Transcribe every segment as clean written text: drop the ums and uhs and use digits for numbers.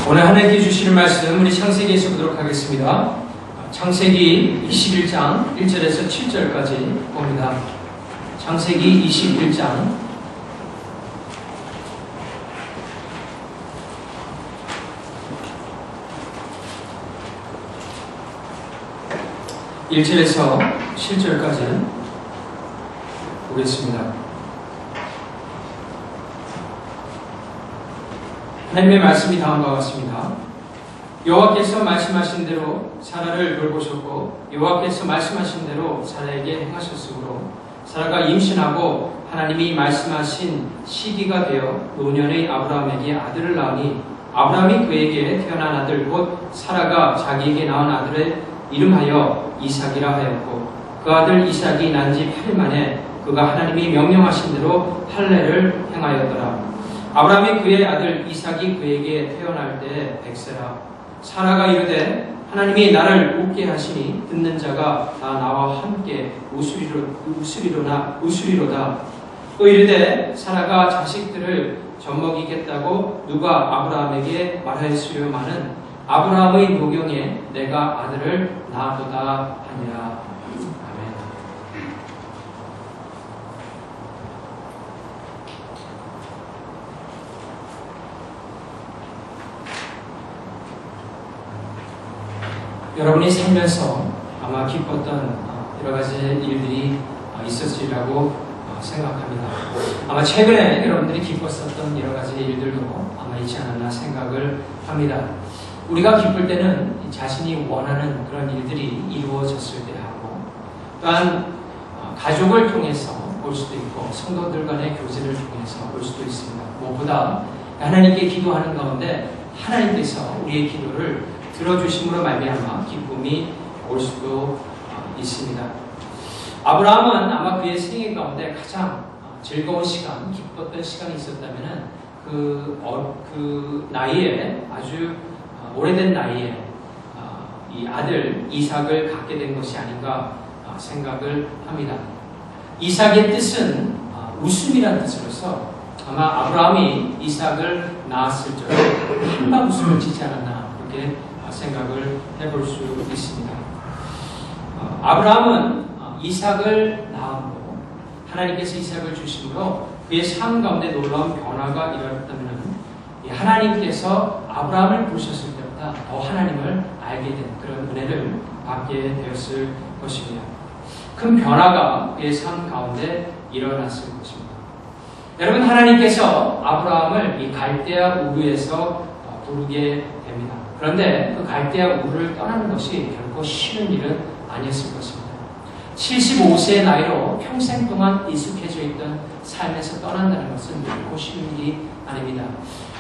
오늘 하나님께 주시는 말씀 우리 창세기에서 보도록 하겠습니다. 창세기 21장 1절에서 7절까지 봅니다. 창세기 21장 1절에서 7절까지 보겠습니다. 하나님의 말씀이 다음과 같습니다. 여호와께서 말씀하신 대로 사라를 돌보셨고 여호와께서 말씀하신 대로 사라에게 행하셨으므로 사라가 임신하고 하나님이 말씀하신 시기가 되어 노년의 아브라함에게 아들을 낳으니 아브라함이 그에게 태어난 아들 곧 사라가 자기에게 낳은 아들의 이름하여 이삭이라 하였고 그 아들 이삭이 난 지 8일 만에 그가 하나님이 명령하신 대로 할례를 행하였더라. 아브라함이 그의 아들 이삭이 그에게 태어날 때 100세라. 사라가 이르되 하나님이 나를 웃게 하시니 듣는 자가 다 나와 함께 웃으리로다. 또 이르되 사라가 자식들을 젖먹이겠다고 누가 아브라함에게 말하였으려마는 아브라함의 노경에 내가 아들을 낳았도다 하니라. 아멘. 여러분이 살면서 아마 기뻤던 여러 가지 일들이 있었으리라고 생각합니다. 아마 최근에 여러분들이 기뻤었던 여러 가지 일들도 아마 있지 않았나 생각을 합니다. 우리가 기쁠 때는 자신이 원하는 그런 일들이 이루어졌을 때 하고 또한 가족을 통해서 볼 수도 있고 성도들 간의 교제를 통해서 볼 수도 있습니다. 무엇보다 하나님께 기도하는 가운데 하나님께서 우리의 기도를 들어주심으로 말미암아 기쁨이 올 수도 있습니다. 아브라함은 아마 그의 생애 가운데 가장 즐거운 시간, 기뻤던 시간이 있었다면 그 나이에 아주 오래된 나이에 이 아들 이삭을 갖게 된 것이 아닌가 생각을 합니다. 이삭의 뜻은 웃음이라는 뜻으로서 아마 아브라함이 이삭을 낳았을 적에 한방 웃음을 짓지 않았나 그렇게 생각을 해볼 수 있습니다. 아브라함은 이삭을 낳음으로 하나님께서 이삭을 주심으로 그의 삶 가운데 놀라운 변화가 일어났다면 하나님께서 아브라함을 부르셨을 때보다 더 하나님을 알게 된 그런 은혜를 받게 되었을 것입니다. 큰 변화가 그의 삶 가운데 일어났을 것입니다. 여러분, 하나님께서 아브라함을 이 갈대아 우르에서 부르게 됩니다. 그런데 그 갈대아 우르를 떠나는 것이 결코 쉬운 일은 아니었을 것입니다. 75세의 나이로 평생 동안 익숙해져 있던 삶에서 떠난다는 것은 결코 쉬운 일이 아닙니다.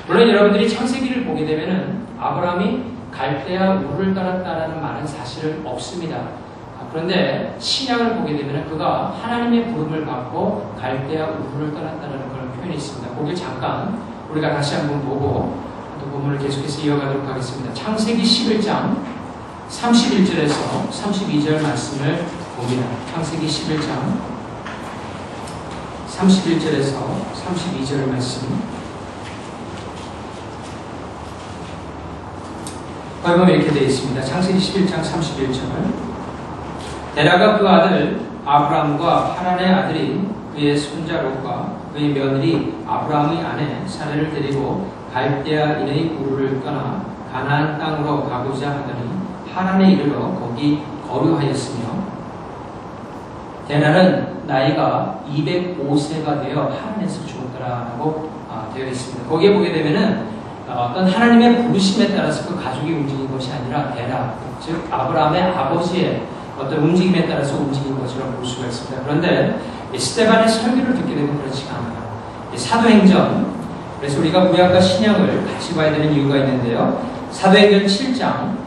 물론 여러분들이 창세기를 보게 되면 아브라함이 갈대아 우르를 떠났다는 말은 사실은 없습니다. 그런데 신약을 보게 되면 그가 하나님의 부름을 받고 갈대아 우르를 떠났다는 그런 표현이 있습니다. 거기 잠깐 우리가 다시 한번 보고 또 본문을 계속해서 이어가도록 하겠습니다. 창세기 11장 31절에서 32절 말씀을 봅니다. 창세기 11장 31절에서 32절 말씀. 거기 보면 이렇게 되어 있습니다. 창세기 11장 31절. 데라가 그 아들 아브라함과 하란의 아들이 그의 손자 롯과 그의 며느리 아브라함의 아내 사레를 데리고 갈대아인의 우르를 떠나 가나안 땅으로 가고자 하더니 하란에 이르러 거기 거류하였으며 데라는 나이가 205세가 되어 하란에서 죽었더라라고 되어 있습니다. 거기에 보게 되면은 어떤 하나님의 부르심에 따라서 그 가족이 움직인 것이 아니라 데라, 즉 아브라함의 아버지의 어떤 움직임에 따라서 움직인 것이라고 볼 수가 있습니다. 그런데 스데반의 설교를 듣게 되면 그렇지가 않아요. 사도행전, 그래서 우리가 구약과 신약을 같이 봐야 되는 이유가 있는데요. 사도행전 7장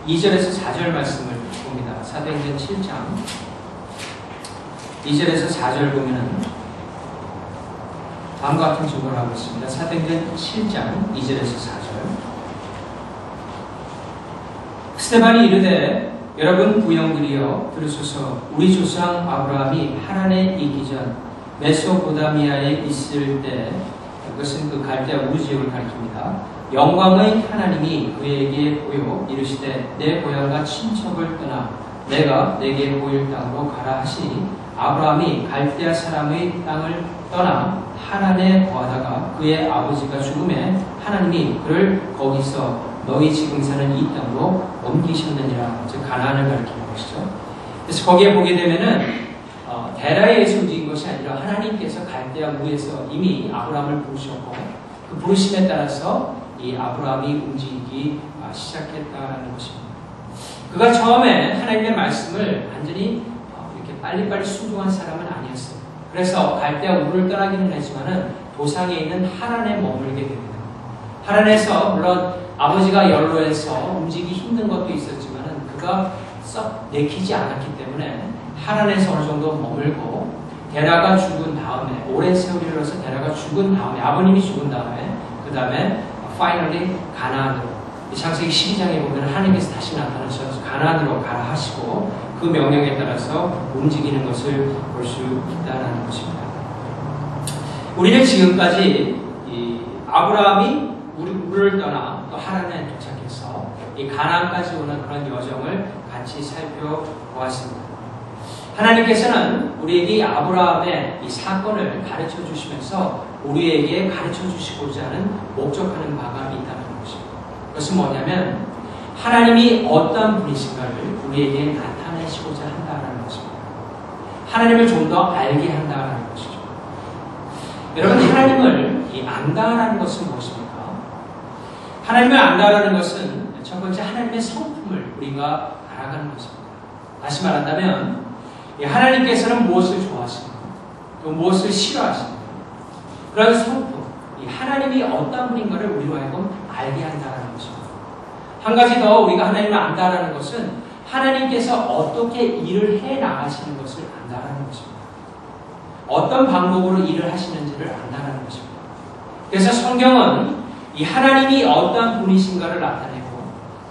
2절에서 4절 말씀을 봅니다. 사도행전 7장 2절에서 4절 보면은 다음과 같은 증거를 하고 있습니다. 사도행전 7장 2절에서 4절. 스데반이 이르되 여러분 부영들이여 들으소서. 우리 조상 아브라함이 하란에 있기 전 메소포다미아에 있을 때 그것은 그 갈대아 우주지역을 가리킵니다. 영광의 하나님이 그에게 보여 이르시되 내 고향과 친척을 떠나 내가 내게 보일 땅으로 가라 하시니 아브라함이 갈대아 사람의 땅을 떠나 하란에 거하다가 그의 아버지가 죽음에 하나님이 그를 거기서 너희 지금 사는 이 땅으로 옮기셨느니라. 즉 가나안을 가리키는 것이죠. 그래서 거기에 보게 되면은 데라에서 움직인 것이 아니라 하나님께서 갈대아 무에서 이미 아브라함을 부르셨고 그 부르심에 따라서 이 아브라함이 움직이기 시작했다라는 것입니다. 그가 처음에 하나님의 말씀을 완전히 이렇게 빨리빨리 순종한 사람은 아니었어요. 그래서 갈대아 우를 떠나기는 했지만은 도상에 있는 하란에 머물게 됩니다. 하란에서 물론 아버지가 연로해서 움직이기 힘든 것도 있었지만은 그가 썩 내키지 않았기 때문에 하란에서 어느 정도 머물고 데라가 죽은 다음에 오랜 세월이 흘러서 데라가 죽은 다음에 아버님이 죽은 다음에 그 다음에 파이널리 가나안으로 창세기 12장에 보면 하나님께서 다시 나타나셔서 가나안으로 가라 하시고 그 명령에 따라서 움직이는 것을 볼 수 있다는 것입니다. 우리는 지금까지 이 아브라함이 우를 떠나 또 하란에 도착해서 이 가나안까지 오는 그런 여정을 같이 살펴보았습니다. 하나님께서는 우리에게 이 아브라함의 이 사건을 가르쳐 주시면서 우리에게 가르쳐 주시고자 하는 목적하는 바가 있다는 것입니다. 그것은 뭐냐면 하나님이 어떤 분이신가를 우리에게 나타내시고자 한다는 것입니다. 하나님을 좀 더 알게 한다는 것이죠. 여러분 하나님을 안다라는 것은 무엇입니까? 하나님을 안다라는 것은 첫 번째 하나님의 성품을 우리가 알아가는 것입니다. 다시 말한다면 하나님께서는 무엇을 좋아하시는가 또 무엇을 싫어하시는가 그런 성품, 하나님이 어떤 분인가를 우리로 하여금 알게 한다는 것입니다. 한 가지 더 우리가 하나님을 안다라는 것은 하나님께서 어떻게 일을 해 나가시는 것을 안다라는 것입니다. 어떤 방법으로 일을 하시는지를 안다라는 것입니다. 그래서 성경은 이 하나님이 어떤 분이신가를 나타내고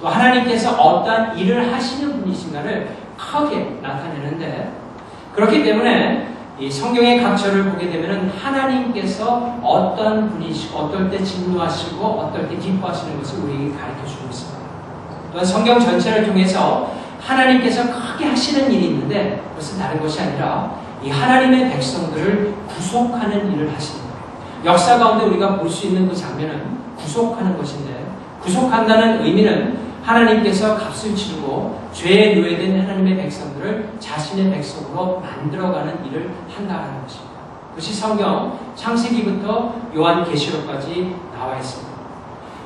또 하나님께서 어떤 일을 하시는 분이신가를 크게 나타내는데 그렇기 때문에 이 성경의 각절을 보게 되면 하나님께서 어떤 분이시고 어떨 때 진노하시고 어떨 때 기뻐하시는 것을 우리에게 가르쳐 주고 있습니다. 또한 성경 전체를 통해서 하나님께서 크게 하시는 일이 있는데 그것은 다른 것이 아니라 이 하나님의 백성들을 구속하는 일을 하십니다. 역사 가운데 우리가 볼 수 있는 그 장면은 구속하는 것인데 구속한다는 의미는 하나님께서 값을 치르고 죄에 노예된 하나님의 백성들을 자신의 백성으로 만들어가는 일을 한다는 것입니다. 그것이 성경 창세기부터 요한계시록까지 나와 있습니다.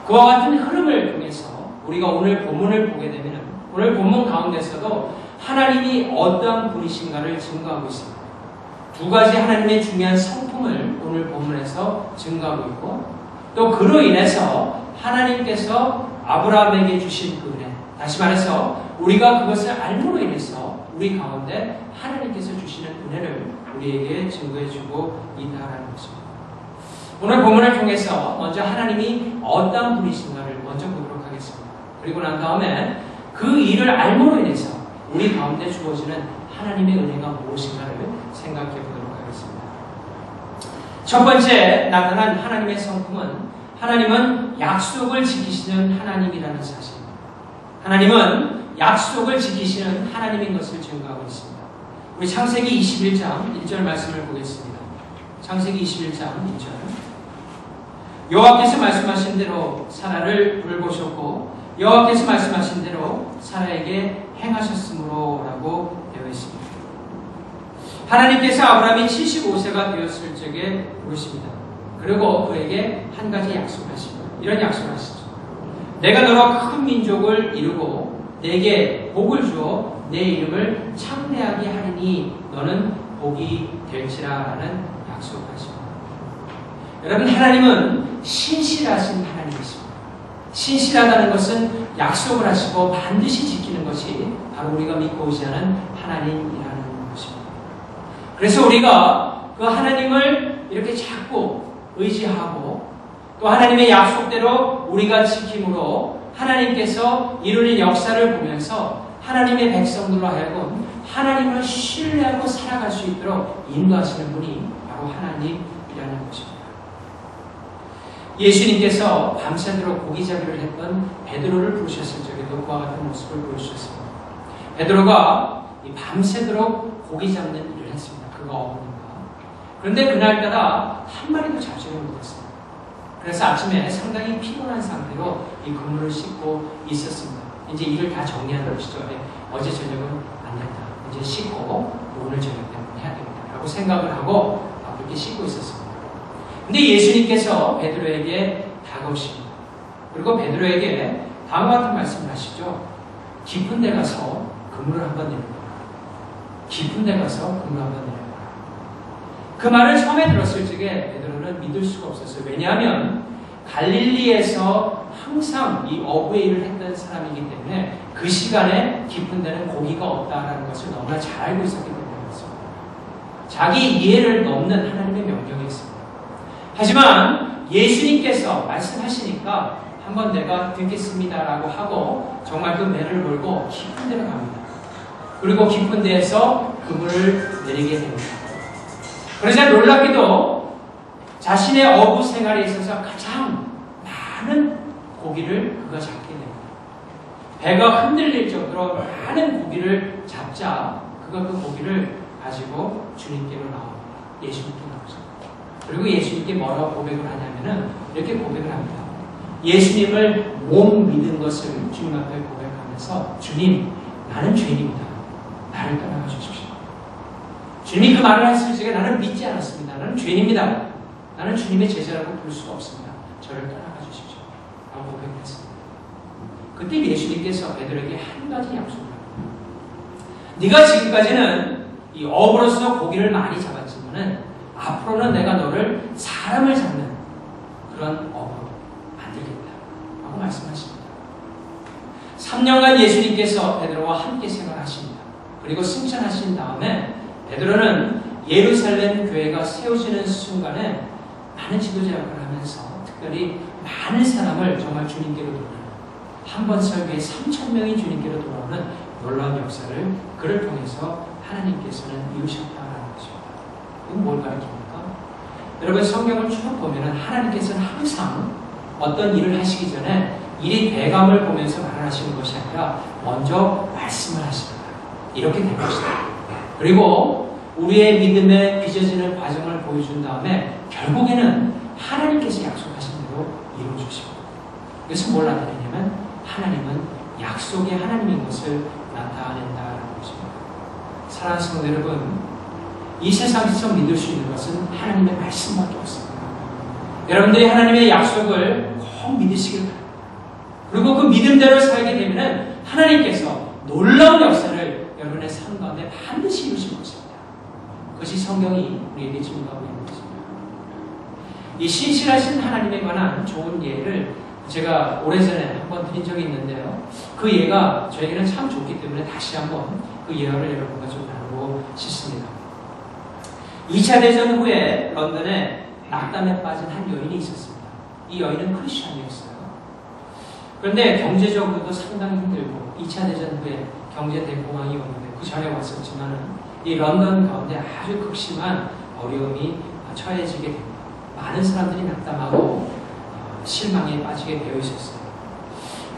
그와 같은 흐름을 통해서 우리가 오늘 본문을 보게 되면 오늘 본문 가운데서도 하나님이 어떠한 분이신가를 증거하고 있습니다. 두 가지 하나님의 중요한 성품을 오늘 본문에서 증거하고 있고 또 그로 인해서 하나님께서 아브라함에게 주신 그 은혜, 다시 말해서 우리가 그것을 알므로 인해서 우리 가운데 하나님께서 주시는 은혜를 우리에게 증거해주고 있다는 것입니다. 오늘 본문을 통해서 먼저 하나님이 어떤 분이신가를 먼저 보도록 하겠습니다. 그리고 난 다음에 그 일을 알므로 인해서 우리 가운데 주어지는 하나님의 은혜가 무엇인가를 생각해 보도록 하겠습니다. 첫 번째 나타난 하나님의 성품은 하나님은 약속을 지키시는 하나님이라는 사실입니다. 하나님은 약속을 지키시는 하나님인 것을 증거하고 있습니다. 우리 창세기 21장 1절 말씀을 보겠습니다. 창세기 21장 1절 여호와께서 말씀하신 대로 사라를 돌보셨고 여호와께서 말씀하신 대로 사라에게 행하셨으므로 라고 되어 있습니다. 하나님께서 아브라함이 75세가 되었을 적에 부르십니다. 그리고 그에게 한 가지 약속하십니다. 이런 약속을 하시죠. 내가 너로 큰 민족을 이루고 내게 복을 주어 내 이름을 창대하게 하리니 너는 복이 될지라라는 약속을 하십니다. 여러분 하나님은 신실하신 하나님이십니다. 신실하다는 것은 약속을 하시고 반드시 지키는 것이 바로 우리가 믿고 의지하는 하나님이라는 것입니다. 그래서 우리가 그 하나님을 이렇게 자꾸 의지하고 또 하나님의 약속대로 우리가 지킴으로 하나님께서 이루는 역사를 보면서 하나님의 백성들로 하여금 하나님을 신뢰하고 살아갈 수 있도록 인도하시는 분이 바로 하나님이라는 것입니다. 예수님께서 밤새도록 고기잡이를 했던 베드로를 부르셨을 적에도 그와 같은 모습을 보여주셨습니다. 베드로가 밤새도록 고기 잡는 일을 했습니다. 그가 어부니까. 그런데 그날따라 한 마리도 잡지를 못했습니다. 그래서 아침에 상당히 피곤한 상태로 이 그물을 씻고 있었습니다. 이제 일을 다 정리하는 것이죠. 어제 저녁은 안 됐다. 이제 씻고 오늘 저녁 때문에 해야 됩니다. 라고 생각을 하고 그렇게 씻고 있었습니다. 근데 예수님께서 베드로에게 다가오십니다. 그리고 베드로에게 다음과 같은 말씀을 하시죠. 깊은 데 가서 그물을 한번 내려봐라. 깊은 데 가서 그물을 한번 내려봐라. 그 말을 처음에 들었을 적에 베드로는 믿을 수가 없었어요. 왜냐하면 갈릴리에서 항상 이 어부의 일을 했던 사람이기 때문에 그 시간에 깊은 데는 고기가 없다라는 것을 너무나 잘 알고 있었기 때문이었습니다. 자기 이해를 넘는 하나님의 명령이었습니다. 하지만 예수님께서 말씀하시니까 한번 내가 듣겠습니다라고 하고 정말 그 배를 몰고 깊은 데로 갑니다. 그리고 깊은 데에서 그물을 내리게 됩니다. 그러자 놀랍게도 자신의 어부 생활에 있어서 가장 많은 고기를 그가 잡게 됩니다. 배가 흔들릴 정도로 많은 고기를 잡자 그가 그 고기를 가지고 주님께로 나옵니다. 예수님께 나오죠. 그리고 예수님께 뭐라고 고백을 하냐면은 이렇게 고백을 합니다. 예수님을 못 믿은 것을 주님 앞에 고백하면서 주님, 나는 죄인입니다. 나를 떠나가 주십시오. 주님이 그 말을 했을 적에 나는 믿지 않았습니다. 나는 죄인입니다. 나는 주님의 제자라고 부를 수가 없습니다. 저를 떠나가 주십시오. 라고 고백했습니다. 그때 예수님께서 베드로에게 한 가지 약속을 합니다. 네가 지금까지는 이 어부로서 고기를 많이 잡았지만은 앞으로는 내가 너를 사람을 잡는 그런 어부로 만들겠다. 라고 말씀하십니다. 3년간 예수님께서 베드로와 함께 생활하십니다. 그리고 승천하신 다음에 베드로는 예루살렘 교회가 세워지는 순간에 많은 지도자 역할을 하면서 특별히 많은 사람을 정말 주님께로 돌아오는 한 번 설교에 3,000명이 주님께로 돌아오는 놀라운 역사를 그를 통해서 하나님께서는 이루셨다라는 것입니다. 이건 뭘 가르칩니까? 여러분 성경을 쭉 보면 하나님께서는 항상 어떤 일을 하시기 전에 일이 돼감을 보면서 말을 하시는 것이 아니라 먼저 말씀을 하십니다. 이렇게 된 것이다. 그리고 우리의 믿음에 빚어지는 과정을 보여준 다음에 결국에는 하나님께서 약속하신 대로 이루어주십니다. 그래서 뭘 나타내냐면 하나님은 약속의 하나님인 것을 나타낸다는 것입니다. 사랑하는 성도 여러분, 이 세상에서 믿을 수 있는 것은 하나님의 말씀밖에 없습니다. 여러분들이 하나님의 약속을 꼭 믿으시길 바랍니다. 그리고 그 믿음대로 살게 되면 하나님께서 놀라운 역사를 여러분의 삶 가운데 반드시 이루실 것입니다. 그것이 성경이 우리에게 증거하고 있는 것입니다. 이 신실하신 하나님에 관한 좋은 예를 제가 오래전에 한번 드린 적이 있는데요. 그 예가 저에게는 참 좋기 때문에 다시 한번 그 예화를 여러분과 좀 나누고 싶습니다. 2차 대전 후에 런던에 낙담에 빠진 한 여인이 있었습니다. 이 여인은 크리스천이었어요. 그런데 경제적으로도 상당히 힘들고 2차 대전 후에 경제 대공황이 오는데 그 전에 왔었지만은 이 런던 가운데 아주 극심한 어려움이 처해지게 됩니다. 많은 사람들이 낙담하고 실망에 빠지게 되어 있었어요.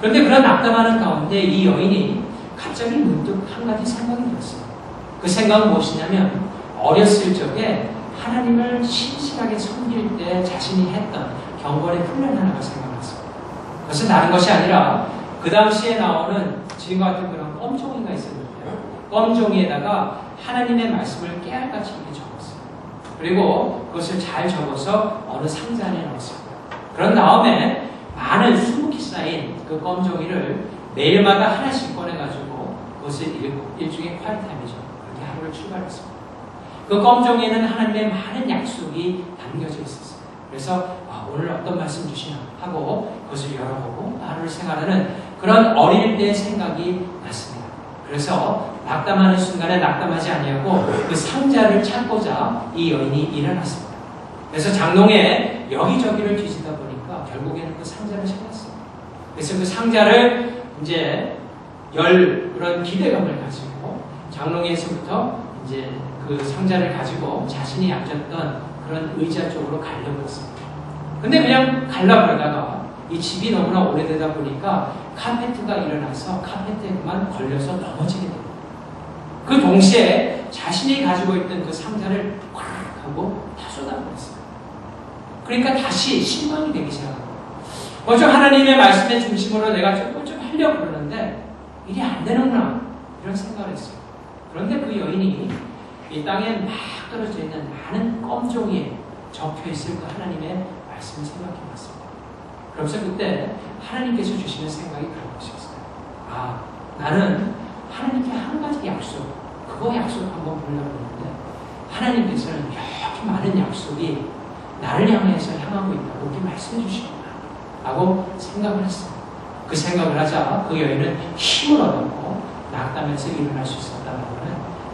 그런데 그런 낙담하는 가운데 이 여인이 갑자기 문득 한 가지 생각이 들었어요. 그 생각은 무엇이냐면 어렸을 적에 하나님을 신실하게 섬길 때 자신이 했던 경건의 훈련 하나가 생각났어요. 그것은 다른 것이 아니라 그 당시에 나오는 지금과 같은 그런 껌종이가 있었는데요. 껌종이에다가 하나님의 말씀을 깨알같이 이렇게 적었어요. 그리고 그것을 잘 적어서 어느 상자 안에 넣었어요. 그런 다음에 많은 수북히 쌓인 그 껌종이를 매일마다 하나씩 꺼내가지고 그것을 읽고 일종의 콰이타임이죠. 그렇게 하루를 출발했습니다. 그 껌종이에는 하나님의 많은 약속이 담겨져 있었어요. 그래서 오늘 어떤 말씀 주시나 하고 그것을 열어보고 하루를 생활하는 그런 어릴 때의 생각이 났습니다. 그래서 낙담하는 순간에 낙담하지 아니하고 그 상자를 찾고자 이 여인이 일어났습니다. 그래서 장롱에 여기저기를 뒤지다 보니까 결국에는 그 상자를 찾았어요. 그래서 그 상자를 이제 열 그런 기대감을 가지고 장롱에서부터 이제 그 상자를 가지고 자신이 앉았던 그런 의자 쪽으로 가려고 했습니다. 근데 그냥 갈라버리다가 이 집이 너무나 오래되다 보니까 카페트가 일어나서 카페트에 그만 걸려서 넘어지게 됩니다. 그 동시에 자신이 가지고 있던 그 상자를 꽉 하고 다 쏟아버렸어요. 그러니까 다시 실망이 되기 시작합니다. 먼저 하나님의 말씀의 중심으로 내가 조금 좀 하려고 그러는데 일이 안 되는구나 이런 생각을 했어요. 그런데 그 여인이 이 땅에 막 떨어져 있는 많은 껌종이에 적혀있을 그 하나님의 말씀을 생각해 봤습니다. 그러면서 그때 하나님께서 주시는 생각이 그런 것이었어요. 아, 나는 하나님께 한 가지 약속, 그거 약속 한번 보려고 했는데 하나님께서는 이렇게 많은 약속이 나를 향해서 향하고 있다고 이렇게 말씀해 주시구나 라고 생각을 했어요. 그 생각을 하자 그 여인은 힘을 얻었고 낙담해서 일어날 수 있었다는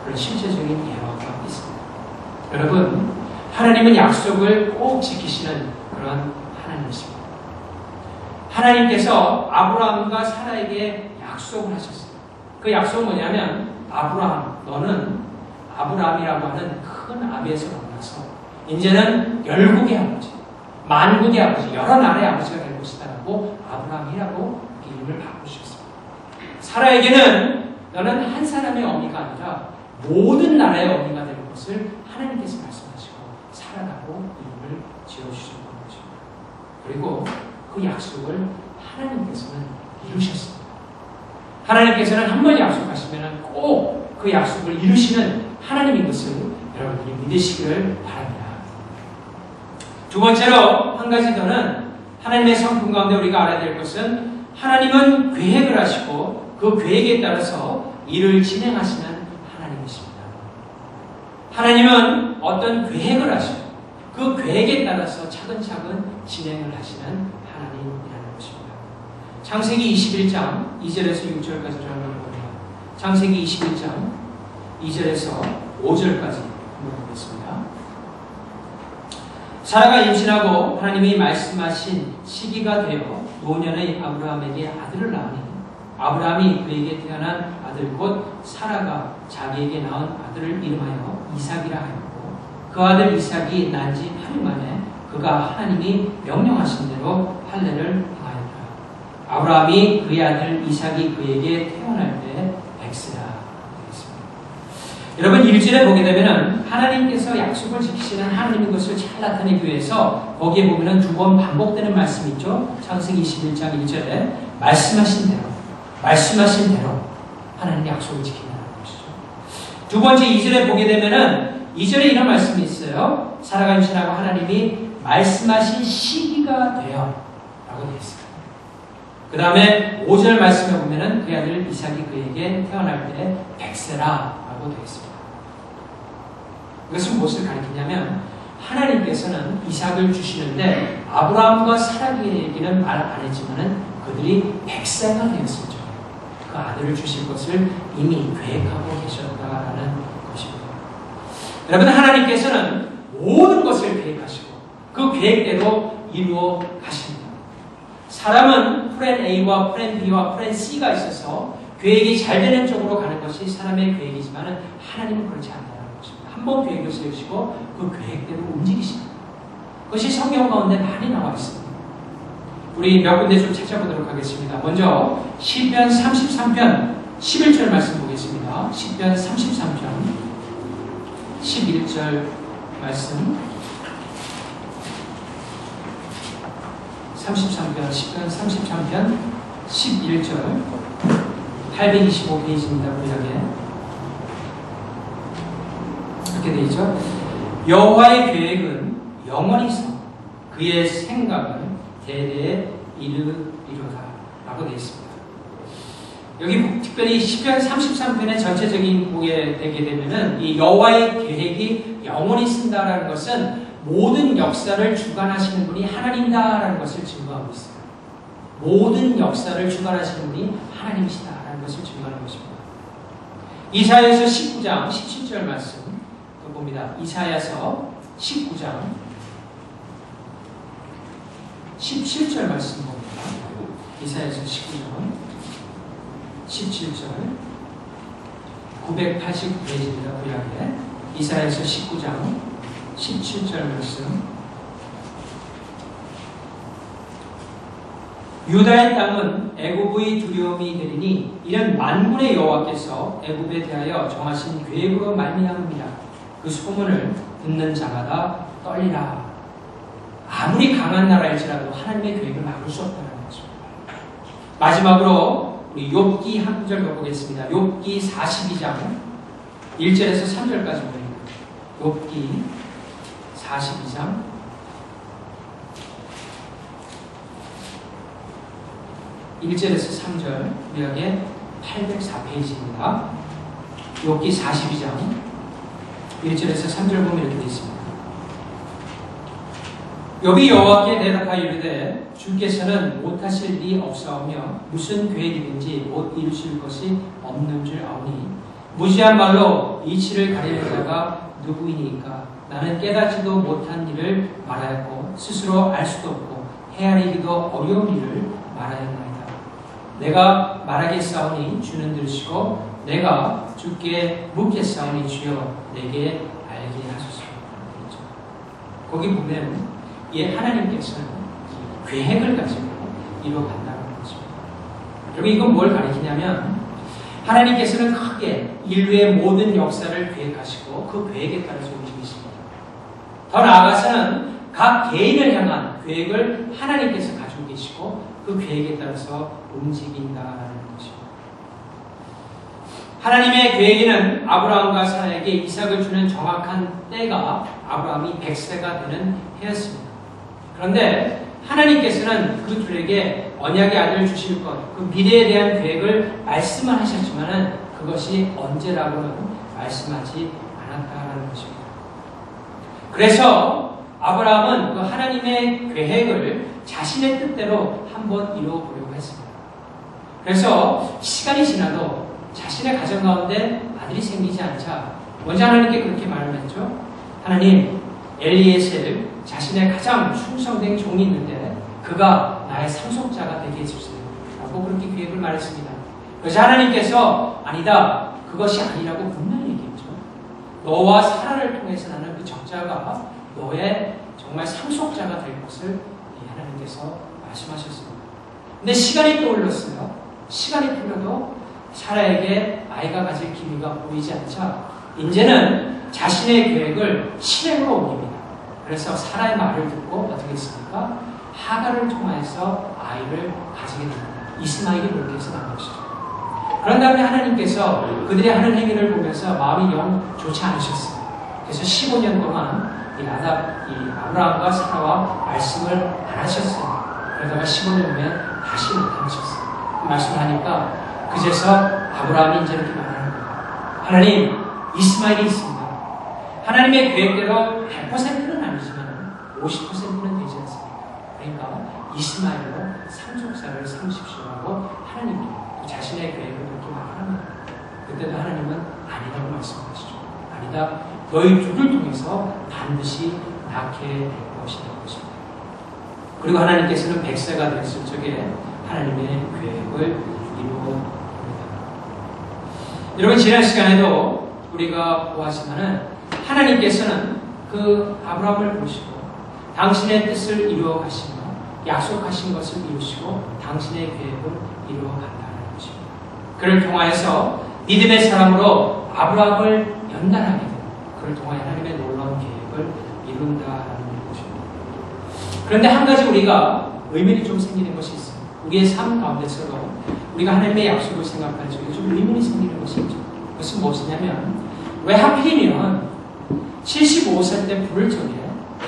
그런 실제적인 예화가 있습니다. 여러분, 하나님은 약속을 꼭 지키시는 그런 하나님이십니다. 하나님께서 아브라함과 사라에게 약속을 하셨어요. 그 약속은 뭐냐면 아브라함, 너는 아브라함이라고 하는 큰 아비에서 만나서 이제는 열국의 아버지, 만국의 아버지, 여러 나라의 아버지가 될 것이다라고 아브라함이라고 이름을 바꾸셨습니다. 사라에게는 너는 한 사람의 어미가 아니라 모든 나라의 어미가 될 것을 하나님께서 말씀하시고 사라라고 이름을 지어주셨던 것입니다. 그리고 그 약속을 하나님께서는 이루셨습니다. 하나님께서는 한 번 약속하시면 꼭 그 약속을 이루시는 하나님인 것을 여러분들이 믿으시기를 바랍니다. 두 번째로 한 가지 더는 하나님의 성품 가운데 우리가 알아야 될 것은 하나님은 계획을 하시고 그 계획에 따라서 일을 진행하시는 하나님이십니다. 하나님은 어떤 계획을 하시고 그 계획에 따라서 차근차근 진행을 하시는 하나님이라는 것입니다. 창세기 21장 2절에서 6절까지 한번 봅니다. 창세기 21장 2절에서 5절까지 한번 보겠습니다. 사라가 임신하고 하나님이 말씀하신 시기가 되어 노년의 아브라함에게 아들을 낳으니 아브라함이 그에게 태어난 아들 곧 사라가 자기에게 낳은 아들을 이름하여 이삭이라 하였고 그 아들 이삭이 난 지 8일 만에 그가 하나님이 명령하신 대로 할례를 행하였다. 아브라함이 그의 아들 이삭이 그에게 태어날 때 100세라. 여러분 1절에 보게 되면 하나님께서 약속을 지키시는 하나님인 것을 잘 나타내기 위해서 거기에 보면 두 번 반복되는 말씀이 있죠. 창세기 21장 1절에 말씀하신 대로 하나님의 약속을 지킨다는 것이죠. 두 번째 2절에 보게 되면 2절에 이런 말씀이 있어요. 사라가 임신하고 하나님이 말씀하신 시기가 되어 라고 되어 있어요. 그 다음에 5절 말씀에 보면 그 아들 이삭이 그에게 태어날 때 100세라 라고 되어 있습니다. 이것은 무엇을 가리키냐면 하나님께서는 이삭을 주시는데 아브라함과 사라에게는 말 안 했지만 그들이 100세가 되었을 적에 그 아들을 주실 것을 이미 계획하고 계셨다라는 것입니다. 여러분 하나님께서는 모든 것을 계획하시고 그 계획대로 이루어 가십니다. 사람은 플랜 A와 플랜 B와 플랜 C가 있어서 계획이 잘 되는 쪽으로 가는 것이 사람의 계획이지만 하나님은 그렇지 않다는 것입니다. 한 번 계획을 세우시고 그 계획대로 움직이십니다. 그것이 성경 가운데 많이 나와 있습니다. 우리 몇 군데 좀 찾아보도록 하겠습니다. 먼저 시편 33편 11절 말씀 보겠습니다. 시편 33편 11절 말씀 33편 시편 33편 11절 825페이지입니다. 구약에 이렇게 되어 있죠. 여호와의 계획은 영원히 서 그의 생각은 대대에 이르리로다 라고 되어 있습니다. 여기 특별히 시편 33편의 전체적인 보게 되게 되면은 이 여호와의 계획이 영원히 쓴다라는 것은 모든 역사를 주관하시는 분이 하나님이다라는 것을 증거하고 있어요. 모든 역사를 주관하시는 분이 하나님이시다라는 것을 증거하는 것입니다. 이사야서 19장 17절 말씀 또 봅니다. 이사야서 19장 17절 말씀 봅니다. 이사야서 19장 17절 989페이지입니다. 구약에 이사야서 19장 17절 말씀 유다의 땅은 애굽의 두려움이 되리니 이는 만군의 여호와께서 애굽에 대하여 정하신 계획으로 말미암음이라. 그 소문을 듣는 자마다 떨리라. 아무리 강한 나라일지라도 하나님의 계획을 막을 수 없다는 거죠. 마지막으로 우리 욥기 한 구절 더 보겠습니다. 욥기 42장 1절에서 3절까지 보입니다. 욥기 42장 1절에서 3절, 구약의 804페이지입니다. 욥기 42장 1절에서 3절 보면 이렇게 되어 있습니다. 욥이 여호와께 대답하여 이르되 주께서는 못하실 리 없사오며 무슨 계획이든지 못 이루실 것이 없는 줄 아오니 무지한 말로 이치를 가리는 자가 누구이니까. 나는 깨닫지도 못한 일을 말하였고 스스로 알 수도 없고 헤아리기도 어려운 일을 말하였나이다. 내가 말하겠사오니 주는 들으시고 내가 주께 묻겠사오니 주여 내게 알게 하소서. 거기 보면 하나님께서는 계획을 가지고 이루어간다는 거죠. 여러분 이건 뭘 가리키냐면 하나님께서는 크게 인류의 모든 역사를 계획하시고 그 계획에 따라서 움직이십니다. 더 나아가서는 각 개인을 향한 계획을 하나님께서 가지고 계시고 그 계획에 따라서 움직인다라는 것입니다. 하나님의 계획에는 아브라함과 사라에게 이삭을 주는 정확한 때가 아브라함이 100세가 되는 해였습니다. 그런데 하나님께서는 그 둘에게 언약의 아들을 주실 것, 그 미래에 대한 계획을 말씀을 하셨지만 그것이 언제라고는 말씀하지 않았다는 것입니다. 그래서 아브라함은 그 하나님의 계획을 자신의 뜻대로 한번 이루어보려고 했습니다. 그래서 시간이 지나도 자신의 가정 가운데 아들이 생기지 않자 먼저 하나님께 그렇게 말을 했죠. 하나님, 엘리에셀 자신의 가장 충성된 종이 있는데 그가 나의 상속자가 되게 해주세요. 라고 그렇게 계획을 말했습니다. 그래서 하나님께서 아니다, 그것이 아니라고 분명히 얘기했죠. 너와 사라를 통해서 나는 그 적자가 너의 정말 상속자가 될 것을 하나님께서 말씀하셨습니다. 근데 시간이 또 흘렀어요. 시간이 흘러도 사라에게 아이가 가질 기미가 보이지 않자 이제는 자신의 계획을 실행으로 옮깁니다. 그래서 사라의 말을 듣고 어떻게 했습니까? 하갈을 통해서 아이를 가지게 됩니다. 이스마엘이 그렇게 해서 난 것이죠. 그런 다음에 하나님께서 그들이 하는 행위를 보면서 마음이 영 좋지 않으셨어요. 그래서 15년 동안 이 아브라함과 사라와 말씀을 안 하셨어요. 그러다가 15년 후에 다시 나타나셨어요. 그 말씀을 하니까 그제서 아브라함이 이제 이렇게 말하는 거예요. 하나님, 이스마엘이 있습니다. 하나님의 계획대로 100%는 아니지만 50%는 되지 않습니까? 그러니까 이스마엘로 상속자를 삼으십시오라고 하나님이 자신의 계획을 그렇게 말합니다. 그때도 하나님은 아니라고 말씀하시죠. 아니다, 너희 둘을 통해서 반드시 낳게 될 것이라는 것입니다. 그리고 하나님께서는 100세가 됐을 적에 하나님의 계획을 이루어옵니다. 여러분, 지난 시간에도 우리가 보았지만은 하나님께서는 그 아브라함을 보시고 당신의 뜻을 이루어 가시며 약속하신 것을 이루시고 당신의 계획을 이루어 간다는 것입니다. 그를 통하여서 믿음의 사람으로 아브라함을 연단하게 됩니다. 그를 통하여 하나님의 놀라운 계획을 이룬다라는 것입니다. 그런데 한 가지 우리가 의문이 좀 생기는 것이 있습니다. 우리의 삶 가운데서도 우리가 하나님의 약속을 생각할 적에 좀 의문이 생기는 것이 있죠. 그것은 무엇이냐면 왜 하필이면 75세 때 부를 적에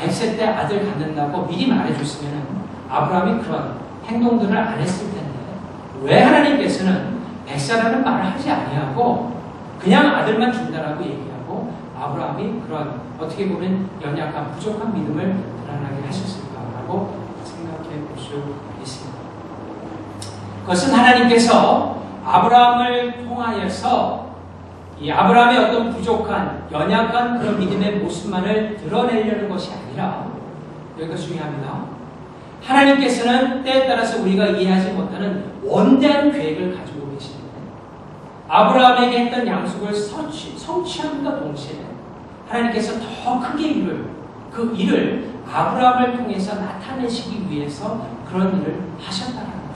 100세 때 아들 갖는다고 미리 말해줬으면 아브라함이 그런 행동들을 안 했을 텐데 왜 하나님께서는 100세라는 말을 하지 아니하고 그냥 아들만 준다라고 얘기하고 아브라함이 그런 어떻게 보면 연약한 부족한 믿음을 드러나게 하셨을까라고 생각해 볼 수 있습니다. 그것은 하나님께서 아브라함을 통하여서 이 아브라함의 어떤 부족한 연약한 그런 믿음의 모습만을 드러내려는 것이 아니라 여기가 중요합니다. 하나님께서는 때에 따라서 우리가 이해하지 못하는 원대한 계획을 가지고 계시는데 아브라함에게 했던 약속을 성취함과 동시에 하나님께서 더 크게 이룰 그 일을 아브라함을 통해서 나타내시기 위해서 그런 일을 하셨다는 것입니다.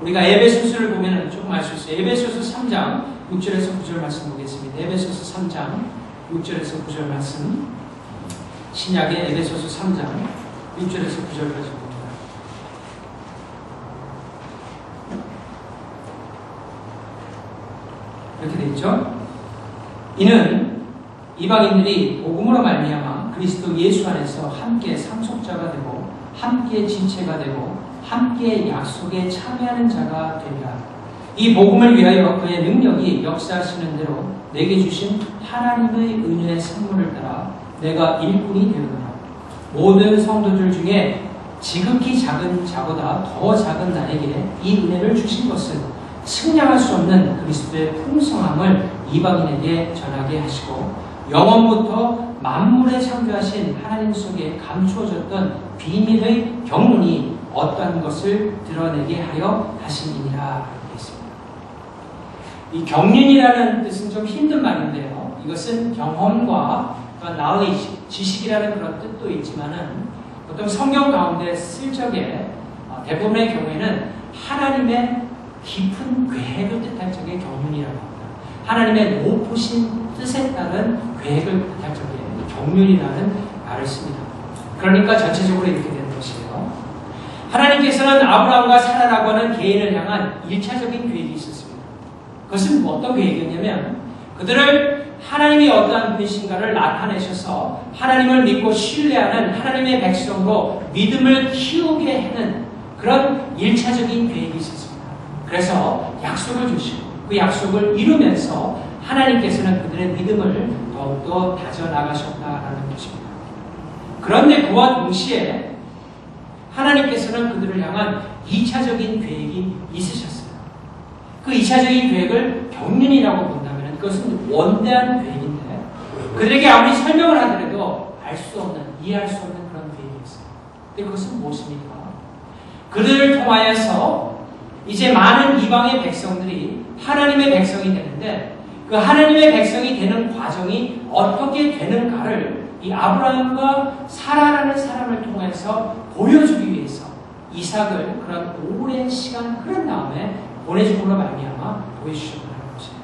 우리가 에베소서를 보면 조금 알 수 있어요. 에베소서 3장 6절에서 9절 말씀 보겠습니다. 에베소서 3장 6절에서 9절 말씀. 신약의 에베소서 3장 6절에서 9절까지 봅니다. 이렇게 되어 있죠. 이는 이방인들이 복음으로 말미암아 그리스도 예수 안에서 함께 상속자가 되고 함께 지체가 되고 함께 약속에 참여하는 자가 되리라. 이 복음을 위하여 그의 능력이 역사하시는 대로 내게 주신 하나님의 은혜의 선물을 따라 내가 일꾼이 되었노라. 모든 성도들 중에 지극히 작은 자보다 더 작은 나에게 이 은혜를 주신 것은 측량할 수 없는 그리스도의 풍성함을 이방인에게 전하게 하시고 영원부터 만물에 창조하신 하나님 속에 감추어졌던 비밀의 경륜이 어떠한 것을 드러내게 하려 하심이니라. 이 경륜이라는 뜻은 좀 힘든 말인데요. 이것은 경험과 knowledge, 지식이라는 그런 뜻도 있지만은 보통 성경 가운데 쓸 적에 대부분의 경우에는 하나님의 깊은 계획을 뜻할 적에 경륜이라고 합니다. 하나님의 높으신 뜻에 따른 계획을 뜻할 적에 경륜이라는 말을 씁니다. 그러니까 전체적으로 이렇게 되는 것이에요. 하나님께서는 아브라함과 사라라고 하는 개인을 향한 1차적인 계획이 있었습니다. 그것은 어떤 계획이었냐면 그들을 하나님이 어떠한 분이신가를 나타내셔서 하나님을 믿고 신뢰하는 하나님의 백성으로 믿음을 키우게 하는 그런 1차적인 계획이 있었습니다. 그래서 약속을 주시고 그 약속을 이루면서 하나님께서는 그들의 믿음을 더욱더 다져나가셨다라는 것입니다. 그런데 그와 동시에 하나님께서는 그들을 향한 2차적인 계획이 있으셨어요. 그 2차적인 계획을 경륜이라고 본다면 그것은 원대한 계획인데 그들에게 아무리 설명을 하더라도 알 수 없는, 이해할 수 없는 그런 계획이었어요. 근데 그것은 무엇입니까? 그들을 통하여서 이제 많은 이방의 백성들이 하나님의 백성이 되는데 그 하나님의 백성이 되는 과정이 어떻게 되는가를 이 아브라함과 사라라는 사람을 통해서 보여주기 위해서 이삭을 그런 오랜 시간 흐른 다음에 보내줌으로 말미암아 보여주셨다는 것이에요.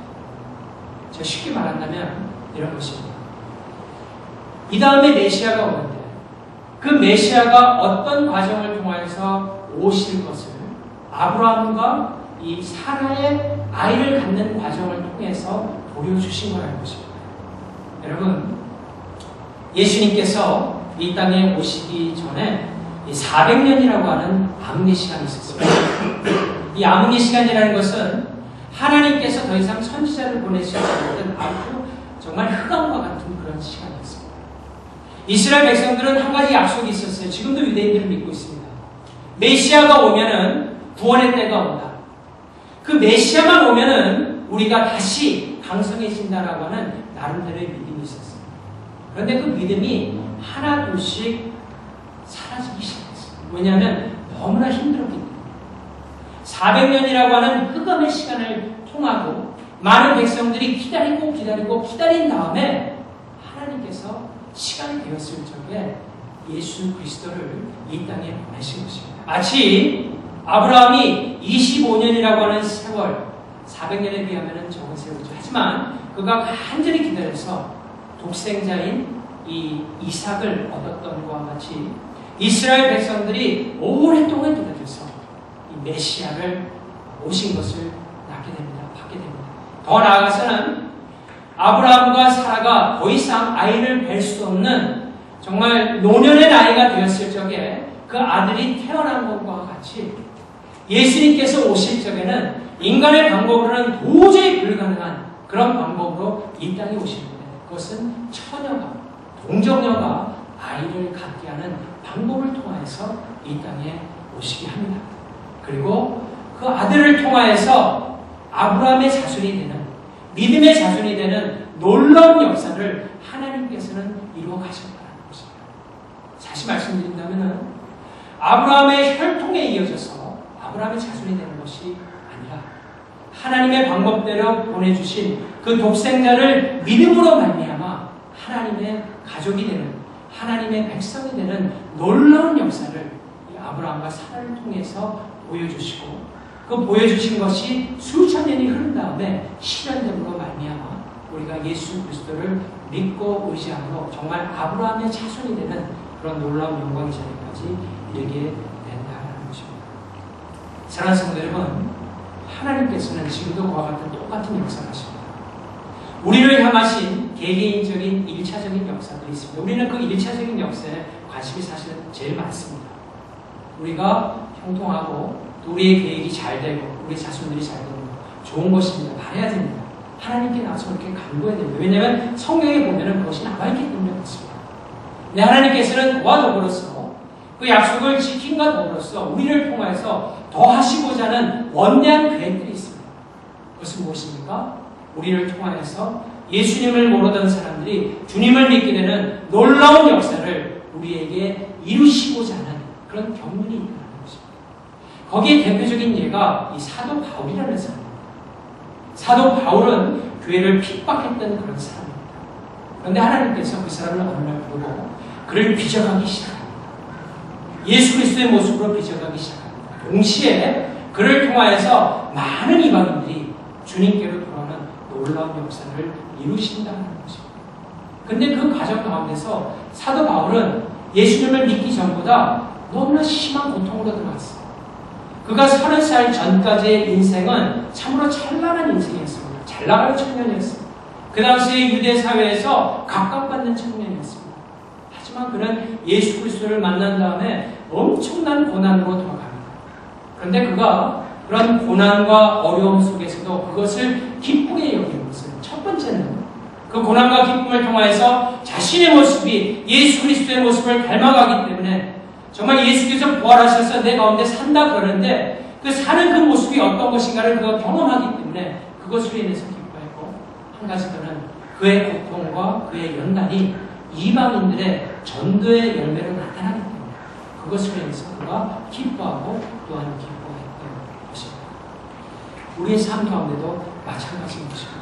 제가 쉽게 말한다면 이런 것입니다. 이 다음에 메시아가 오는데 그 메시아가 어떤 과정을 통해서 오실 것을 아브라함과 이 사라의 아이를 갖는 과정을 통해서 보여주신 거라는 것입니다. 여러분, 예수님께서 이 땅에 오시기 전에 400년이라고 하는 암흑의 시간이 있었습니다. 이 암흑의 시간이라는 것은 하나님께서 더 이상 선지자를 보내시지 않았던 아주 정말 흑암과 같은 그런 시간이었습니다. 이스라엘 백성들은 한 가지 약속이 있었어요. 지금도 유대인들을 믿고 있습니다. 메시아가 오면은 구원의 때가 온다. 그 메시아만 오면은 우리가 다시 강성해진다라고 하는 나름대로의 믿음이 있었어요. 그런데 그 믿음이 하나 둘씩 사라지기 시작했어요. 왜냐하면 너무나 힘들었기 때문에 400년이라고 하는 흑암의 시간을 통하고 많은 백성들이 기다린 다음에 하나님께서 시간이 되었을 적에 예수 그리스도를 이 땅에 보내신 것입니다. 마치 아브라함이 25년이라고 하는 세월, 400년에 비하면 적은 세월이죠. 하지만 그가 간절히 기다려서 독생자인 이 이삭을 얻었던 것과 같이 이스라엘 백성들이 오랫동안 기다려서 이 메시아를 오신 것을 낳게 됩니다. 받게 됩니다. 더 나아가서는 아브라함과 사라가 더 이상 아이를 뵐 수 없는 정말 노년의 나이가 되었을 적에 그 아들이 태어난 것과 같이 예수님께서 오실 적에는 인간의 방법으로는 도저히 불가능한 그런 방법으로 이 땅에 오시는데 그것은 처녀가, 동정녀가 아이를 갖게 하는 방법을 통하여서 이 땅에 오시게 합니다. 그리고 그 아들을 통하여서 아브라함의 자손이 되는, 믿음의 자손이 되는 놀라운 역사를 하나님께서는 이루어 가셨다는 것입니다. 다시 말씀드린다면 아브라함의 혈통에 이어져서 아브라함의 자손이 되는 것이 아니라 하나님의 방법대로 보내주신 그 독생자를 믿음으로 말미암아 하나님의 가족이 되는, 하나님의 백성이 되는 놀라운 역사를 이 아브라함과 사라를 통해서 보여주시고 그 보여주신 것이 수천 년이 흐른 다음에 실현됨으로 말미암아 우리가 예수 그리스도를 믿고 의지함으로 정말 아브라함의 자손이 되는 그런 놀라운 영광의 자리까지 이르게 된다는 것입니다. 사랑하는 성도 여러분, 하나님께서는 지금도 그와 같은 똑같은 역사를 하십니다. 우리를 향하신 개개인적인 1차적인 역사들이 있습니다. 우리는 그 1차적인 역사에 관심이 사실 제일 많습니다. 우리가 형통하고 또 우리의 계획이 잘 되고 우리 자손들이 잘 되는 거 좋은 것입니다. 바라야 됩니다. 하나님께 나서 그렇게 간구해야 됩니다. 왜냐하면 성경에 보면 그것이 남아있기 때문에 그렇습니다. 근데 하나님께서는 그와 더불어서 그 약속을 지킴과 더불어서 우리를 통해서 더 하시고자 하는 원대한 계획들이 있습니다. 그것은 무엇입니까? 우리를 통하여서 예수님을 모르던 사람들이 주님을 믿게 되는 놀라운 역사를 우리에게 이루시고자 하는 그런 경륜이 있다는 것입니다. 거기에 대표적인 예가 이 사도 바울이라는 사람입니다. 사도 바울은 교회를 핍박했던 그런 사람입니다. 그런데 하나님께서 그 사람을 어느 날 부르고 그를 빚어가기 시작합니다. 예수 그리스도의 모습으로 빚어가기 시작합니다. 동시에 그를 통하여서 많은 이방인들이 주님께로 돌아오는 놀라운 역사를 이루신다는 것입니다. 그런데 그 과정 가운데서 사도 바울은 예수님을 믿기 전보다 너무나 심한 고통으로 들어갔어요. 그가 30살 전까지의 인생은 참으로 찬란한 인생이었습니다. 잘 나갈 청년이었습니다. 그 당시에 유대 사회에서 각광받는 청년이었습니다. 하지만 그는 예수 그리스도를 만난 다음에 엄청난 고난으로 들어갑니다. 그런데 그가 그런 고난과 어려움 속에서도 그것을 기쁘게 여기는 것은 첫 번째는 그 고난과 기쁨을 통하여서 자신의 모습이 예수 그리스도의 모습을 닮아가기 때문에 정말 예수께서 부활하셔서 내 가운데 산다 그러는데 그 사는 그 모습이 어떤 것인가를 그가 경험하기 때문에 그것으로 인해서 기뻐했고, 한 가지 더는 그의 고통과 그의 연단이 이방인들의 전도의 열매로 나타나기 때문에 그것으로 인해서 그가 기뻐하고 또한 기뻐했던 것입니다. 우리의 삶 가운데도 마찬가지인 것입니다.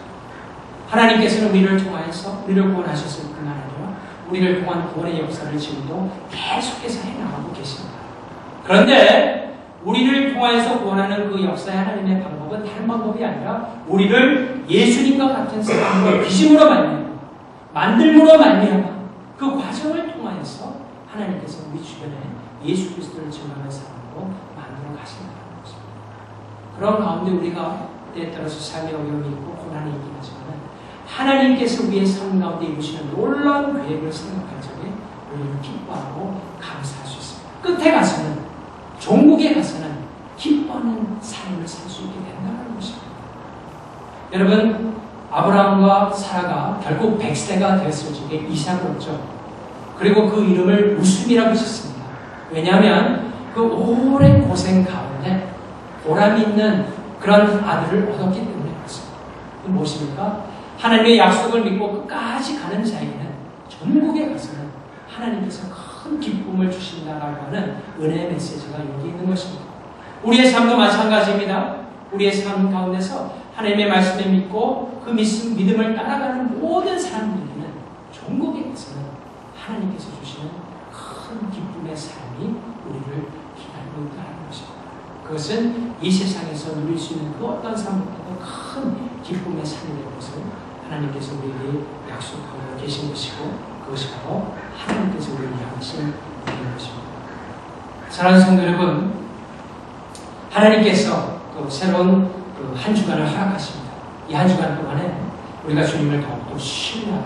하나님께서는 우리를 통하여서 우리를 구원하셨을 뿐만 아니라 우리를 통한 구원의 역사를 지금도 계속해서 해나가고 계십니다. 그런데 우리를 통하여서 구원하는 그 역사의 하나님의 방법은 다른 방법이 아니라 우리를 예수님과 같은 사람으로 빚음으로 만들므로 말미암아 그 과정을 통하여서 하나님께서 우리 주변에 예수 그리스도를 증거하는 사람으로 만들어 가신다는 것입니다. 그런 가운데 우리가 때에 따라서 삶의 어려움이 있고 고난이 있긴 하지만 하나님께서 우리의 삶 가운데 이루시는 놀라운 계획을 생각할 적에 우리는 기뻐하고 감사할 수 있습니다. 끝에 가서는, 종국에 가서는 기뻐하는 삶을 살 수 있게 된다는 것입니다. 여러분, 아브라함과 사라가 결국 100세가 되었을 적에 이삭을 얻죠. 그리고 그 이름을 웃음이라고 짓습니다. 왜냐하면 그 오랜 고생 가운데 보람 있는 그런 아들을 얻었기 때문에 그렇습니다. 그 무엇입니까? 하나님의 약속을 믿고 끝까지 가는 자에게는 전국에 가서는 하나님께서 큰 기쁨을 주신다라고 하는 은혜의 메시지가 여기 있는 것입니다. 우리의 삶도 마찬가지입니다. 우리의 삶 가운데서 하나님의 말씀을 믿고 그 믿음을 따라가는 모든 사람들에게는 전국에 가서는 하나님께서 주시는 큰 기쁨의 삶이 우리를 기다리고 있다는 것입니다. 그것은 이 세상에서 누릴 수 있는 그 어떤 삶보다도 큰 기쁨의 삶이 될 것을 하나님께서 우리에게 약속하고 계신 것이고, 그것이 바로 하나님께서 우리를 향하신 일인 것입니다. 사랑하는 성도 여러분, 하나님께서 또 새로운 한 주간을 허락하십니다. 이 한 주간 동안에 우리가 주님을 더욱더 신뢰하고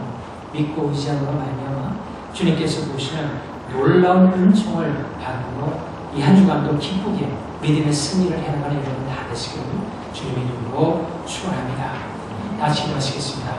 믿고 의지함으로 말미암아 주님께서 보시는 놀라운 은총을 받음으로 이 한 주간도 기쁘게 믿음의 승리를 해나가는 여러분 다 되시기를 주님의 이름으로 축원합니다. 다 기도하시겠습니다.